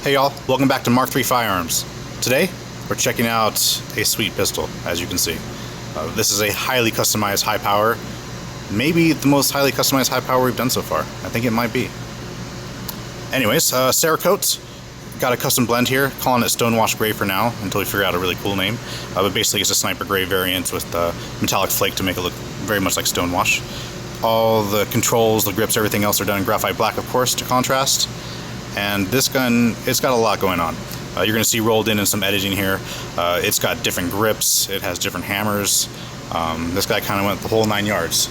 Hey y'all, welcome back to Mark III Firearms. Today, we're checking out a sweet pistol, as you can see. This is a highly customized high power, maybe the most highly customized high power we've done so far. I think it might be. Anyways, Cerakote, got a custom blend here, calling it Stonewash Gray for now, until we figure out a really cool name. But basically it's a Sniper Gray variant with the metallic flake to make it look very much like Stonewash. All the controls, the grips, everything else are done in graphite black, of course, to contrast. And this gun, it's got a lot going on. You're going to see rolled in some editing here. It's got different grips, it has different hammers. This guy kind of went the whole 9 yards.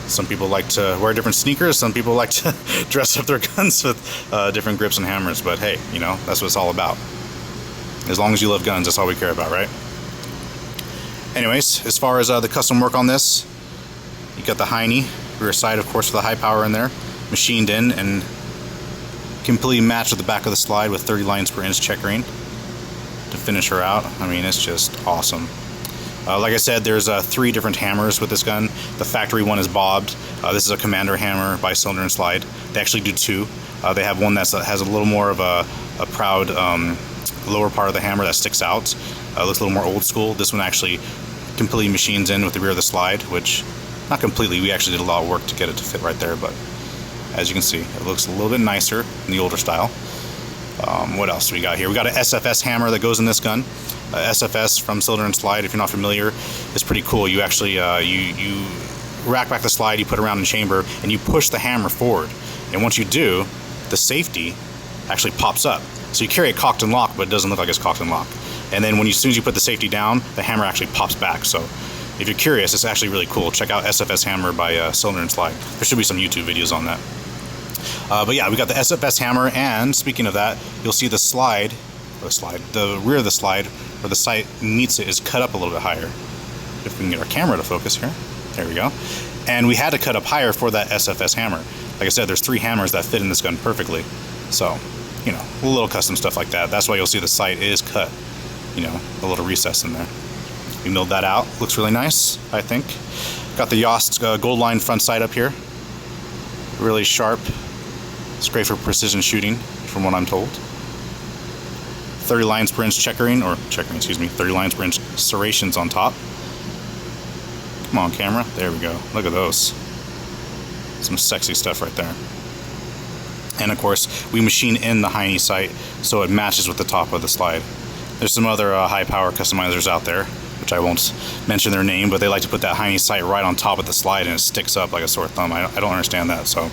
Some people like to wear different sneakers, some people like to dress up their guns with different grips and hammers, but hey, you know, that's what it's all about. As long as you love guns, that's all we care about, right? Anyways, as far as the custom work on this, you got the Heine rear sight, of course, with the high power in there, machined in and completely matched with the back of the slide with 30 lines per inch checkering to finish her out. I mean, it's just awesome. Like I said, there's 3 different hammers with this gun. The factory one is bobbed. This is a Commander hammer by Cylinder and Slide. They actually do 2. They have one that has a little more of a proud lower part of the hammer that sticks out. Looks a little more old school. This one actually completely machines in with the rear of the slide, which, not completely, we actually did a lot of work to get it to fit right there, but as you can see, it looks a little bit nicer in the older style. What else do we got here? We got an SFS hammer that goes in this gun. SFS from Cylinder and Slide, if you're not familiar, is pretty cool. You actually you rack back the slide, you put it around in chamber, and you push the hammer forward. And once you do, the safety actually pops up. So you carry it cocked and locked, but it doesn't look like it's cocked and locked. And then as soon as you put the safety down, the hammer actually pops back. So if you're curious, it's actually really cool. Check out SFS hammer by Cylinder and Slide. There should be some YouTube videos on that. But yeah, we got the SFS hammer, and speaking of that, you'll see the the rear of the slide, where the sight meets it, is cut up a little bit higher. If we can get our camera to focus here. There we go. And we had to cut up higher for that SFS hammer. Like I said, there's 3 hammers that fit in this gun perfectly. So, you know, a little custom stuff like that. That's why you'll see the sight is cut, you know, a little recess in there. We milled that out. Looks really nice, I think. Got the Yost gold line front sight up here. Really sharp. It's great for precision shooting, from what I'm told. 30 lines per inch 30 lines per inch serrations on top. Come on, camera. There we go. Look at those. Some sexy stuff right there. And of course, we machine in the Heine sight so it matches with the top of the slide. There's some other high power customizers out there, which I won't mention their name, but they like to put that Heine sight right on top of the slide and it sticks up like a sore thumb. I don't understand that. So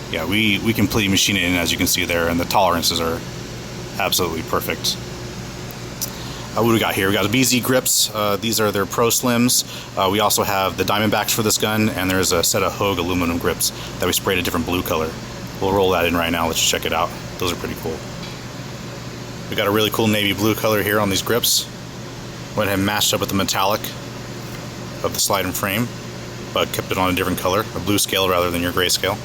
yeah, we completely machine it in, as you can see there, and the tolerances are absolutely perfect. What do we got here? We got the BZ grips. These are their Pro Slims. We also have the Diamondbacks for this gun, and there's a set of Hogue aluminum grips that we sprayed a different blue color. We'll roll that in right now. Let's check it out. Those are pretty cool. We got a really cool navy blue color here on these grips. Went ahead and matched up with the metallic of the slide and frame, but kept it on a different color, a blue scale rather than your gray scale.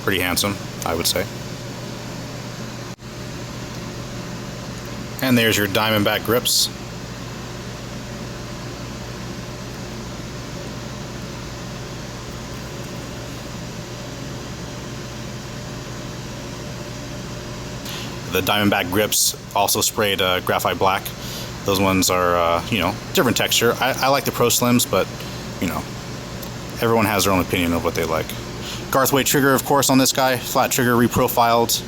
Pretty handsome, I would say. And there's your Diamondback grips. The Diamondback grips also sprayed graphite black. Those ones are, you know, different texture. I like the Pro Slims, but, you know, everyone has their own opinion of what they like. Garthwaite trigger, of course, on this guy. Flat trigger, reprofiled.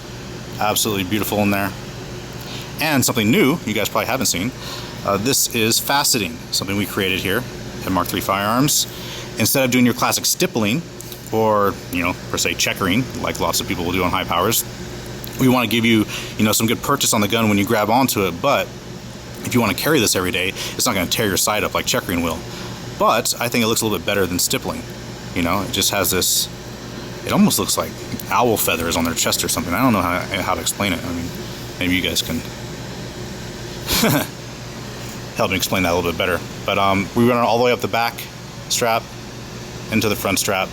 Absolutely beautiful in there. And something new, you guys probably haven't seen. This is faceting, something we created here at Mark III Firearms. Instead of doing your classic stippling, or, you know, per se checkering, like lots of people will do on high powers, we want to give you, you know, some good purchase on the gun when you grab onto it, but if you want to carry this every day, it's not going to tear your sight up like checkering will. But I think it looks a little bit better than stippling. You know, it just has this, it almost looks like owl feathers on their chest or something. I don't know how to explain it. I mean, maybe you guys can help me explain that a little bit better. But we run it all the way up the back strap into the front strap.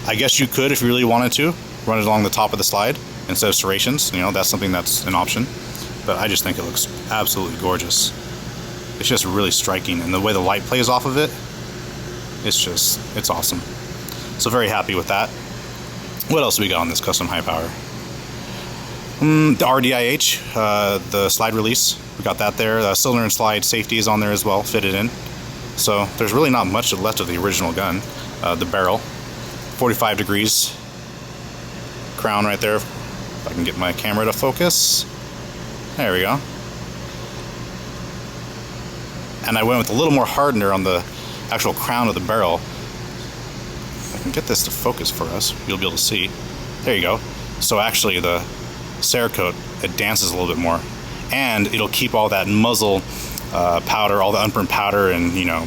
I guess you could, if you really wanted to, run it along the top of the slide instead of serrations. You know, that's something that's an option. But I just think it looks absolutely gorgeous. It's just really striking, and the way the light plays off of it, it's awesome. So very happy with that. What else do we got on this custom high power? The RDIH, the slide release, we got that there. The cylinder and slide safety is on there as well, fitted in. So there's really not much left of the original gun. The barrel, 45 degrees crown right there. If I can get my camera to focus. There we go. And I went with a little more hardener on the actual crown of the barrel. If I can get this to focus for us, you'll be able to see. There you go. So actually the Cerakote, it dances a little bit more. And it'll keep all that muzzle powder, all the unburned powder and, you know,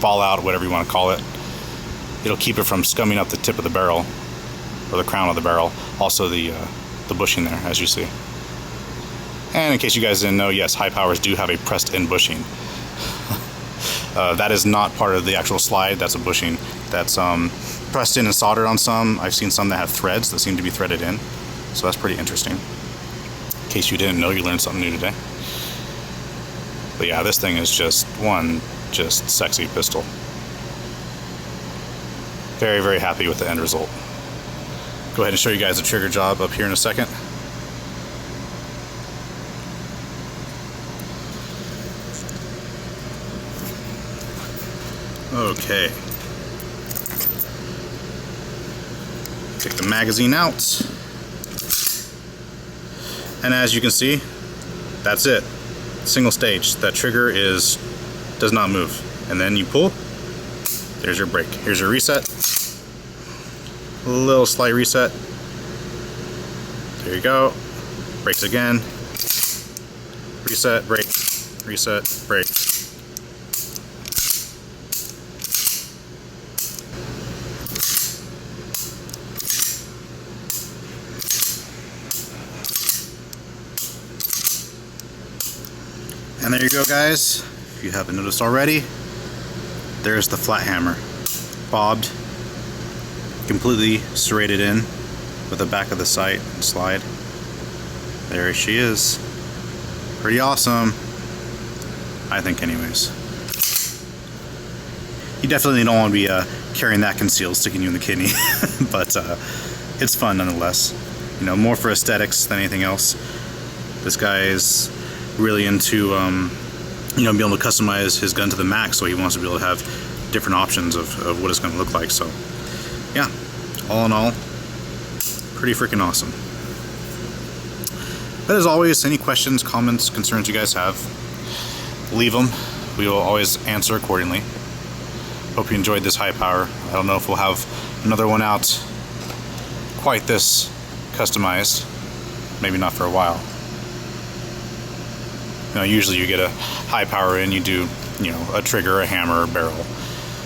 fallout, whatever you want to call it. It'll keep it from scumming up the tip of the barrel, or the crown of the barrel. Also the bushing there, as you see. And in case you guys didn't know, yes, high powers do have a pressed-in bushing. That is not part of the actual slide. That's a bushing that's pressed in and soldered on some. I've seen some that have threads that seem to be threaded in. So that's pretty interesting. In case you didn't know, you learned something new today. But yeah, this thing is just just sexy pistol. Very, very happy with the end result. Go ahead and show you guys the trigger job up here in a second. Okay. Take the magazine out. And as you can see, that's it. Single stage. That trigger does not move. And then you pull, there's your brake. Here's your reset. A little slight reset. There you go. Brakes again. Reset, brake, reset, brake. And there you go, guys. If you haven't noticed already, there's the flat hammer. Bobbed, completely serrated in with the back of the sight and slide. There she is. Pretty awesome, I think, anyways. You definitely don't want to be carrying that concealed, sticking you in the kidney, but it's fun nonetheless. You know, more for aesthetics than anything else. This guy is really into you know, being able to customize his gun to the max, so he wants to be able to have different options of what it's going to look like. So yeah, all in all, pretty freaking awesome. But as always, any questions, comments, concerns you guys have, leave them. We will always answer accordingly. Hope you enjoyed this high power. I don't know if we'll have another one out quite this customized. Maybe not for a while. You know, usually you get a high power in, you do, you know, a trigger, a hammer, a barrel,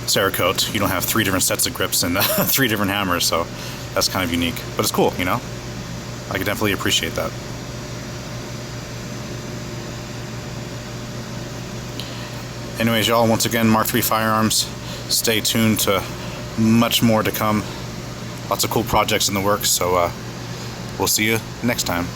Cerakote. You don't have 3 different sets of grips and 3 different hammers, so that's kind of unique. But it's cool, you know? I can definitely appreciate that. Anyways, y'all, once again, Mark III Firearms. Stay tuned to much more to come. Lots of cool projects in the works, so we'll see you next time.